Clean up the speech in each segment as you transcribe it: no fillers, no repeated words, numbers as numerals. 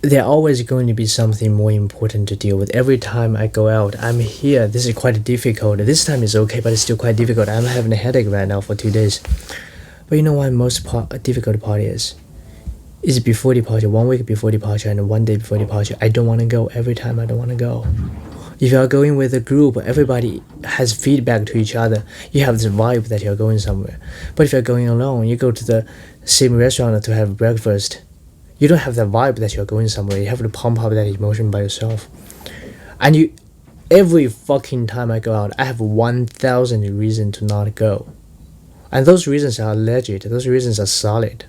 There's always going to be something more important to deal with. Every time I go out, I'm here. This is quite difficult. This time is okay, but it's still quite difficult. I'm having a headache right now for 2 days. But you know what most difficult part is? Is before departure, 1 week before departure and 1 day before departure. I don't want to go every time I don't want to go. If you are going with a group, everybody has feedback to each other. You have this vibe that you're going somewhere. But if you're going alone, you go to the same restaurant to have breakfast. You don't have the vibe that you're going somewhere. You have to pump up that emotion by yourself. And every fucking time I go out, I have 1,000 reasons to not go. And those reasons are legit. Those reasons are solid.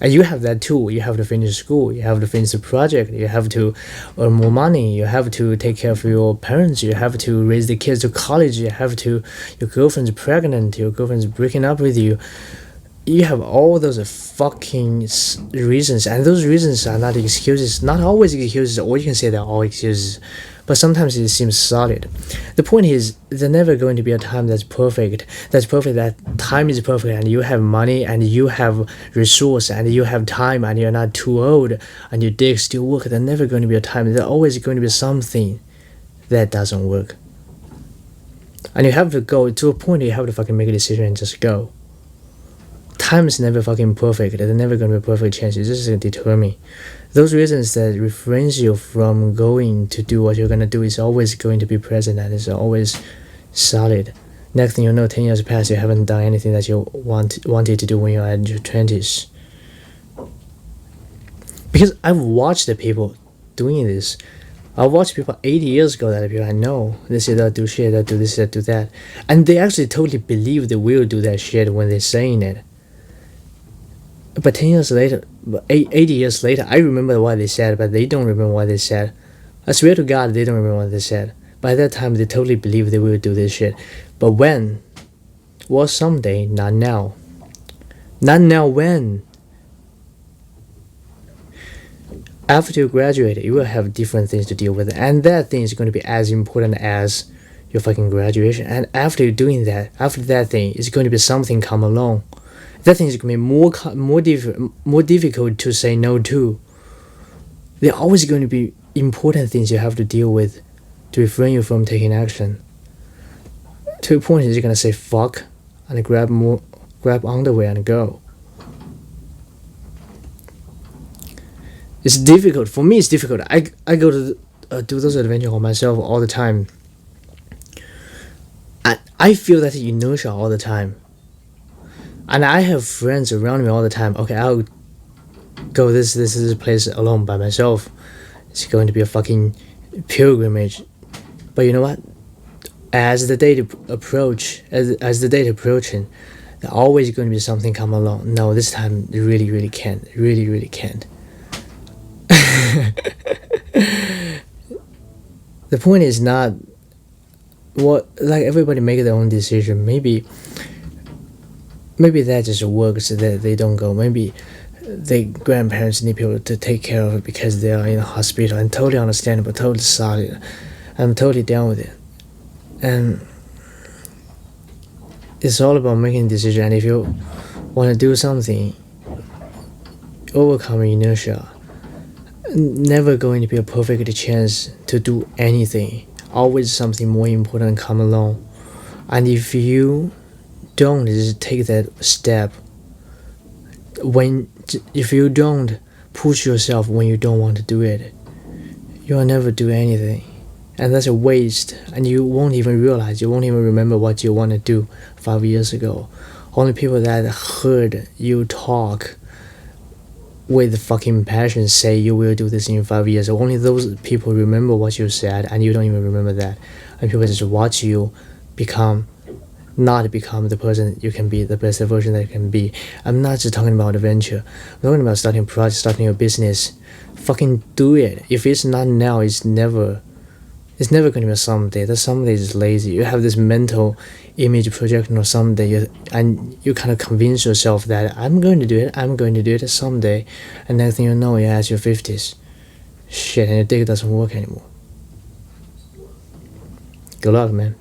And you have that too. You have to finish school. You have to finish the project. You have to earn more money. You have to take care of your parents. You have to raise the kids to college. You have to, your girlfriend's pregnant. Your girlfriend's breaking up with you. You have all those fucking reasons, and those reasons are not excuses, not always excuses, or you can say they're all excuses, but sometimes it seems solid. The point is, there's never going to be a time that's perfect, that time is perfect, and you have money, and you have resource, and you have time, and you're not too old, and your dick still work. There's never going to be a time, there's always going to be something that doesn't work. And you have to go to a point, you have to fucking make a decision and just go. Time is never fucking perfect. There's never going to be a perfect chance. You just deter me. Those reasons that refrain you from going to do what you're going to do is always going to be present, and it's always solid. Next thing you know, 10 years pass, you haven't done anything that you wanted to do when you're in your 20s. Because I've watched the people doing this. I watched people 80 years ago that people I know. They say they'll do shit, they'll do this, they'll do that. And they actually totally believe they will do that shit when they're saying it. But 10 years later, 80 years later, I remember what they said, but they don't remember what they said. I swear to God, they don't remember what they said. By that time, they totally believe they will do this shit. But when? Well, someday, not now. Not now, when? After you graduate, you will have different things to deal with. And that thing is going to be as important as your fucking graduation. And after you're doing that, after that thing, it's going to be something come along. That thing is going to be more difficult to say no to. There are always going to be important things you have to deal with to refrain you from taking action. To a point, you're going to say fuck and grab underwear and go. It's difficult. For me, it's difficult. I go to do those adventures on myself all the time. I feel that inertia all the time. And I have friends around me all the time. Okay, I'll go this place alone by myself. It's going to be a fucking pilgrimage. But you know what? As the date approaching, there's always going to be something come along. No, this time it really can't. Really can't. The point is not what, like, everybody make their own decision. Maybe that just works, that they don't go. Maybe their grandparents need people to take care of it because they are in a hospital. And totally understandable, totally solid. I'm totally down with it. And it's all about making a decision. And if you want to do something, overcome inertia. Never going to be a perfect chance to do anything. Always something more important come along. And if you don't just take that step, if you don't push yourself when you don't want to do it, you'll never do anything. And that's a waste. And you won't even realize, you won't even remember what you want to do 5 years ago. Only people that heard you talk with fucking passion say you will do this in 5 years. Only those people remember what you said, and you don't even remember that. And people just watch you not become the person you can be, the best version that you can be. I'm not just talking about adventure. I'm talking about starting a project, starting your business. Fucking do it. If it's not now, it's never going to be someday. That someday is lazy. You have this mental image projection of someday, and you kind of convince yourself that I'm going to do it someday. And next thing you know, you're at your 50s. Shit, and your dick doesn't work anymore. Good luck, man.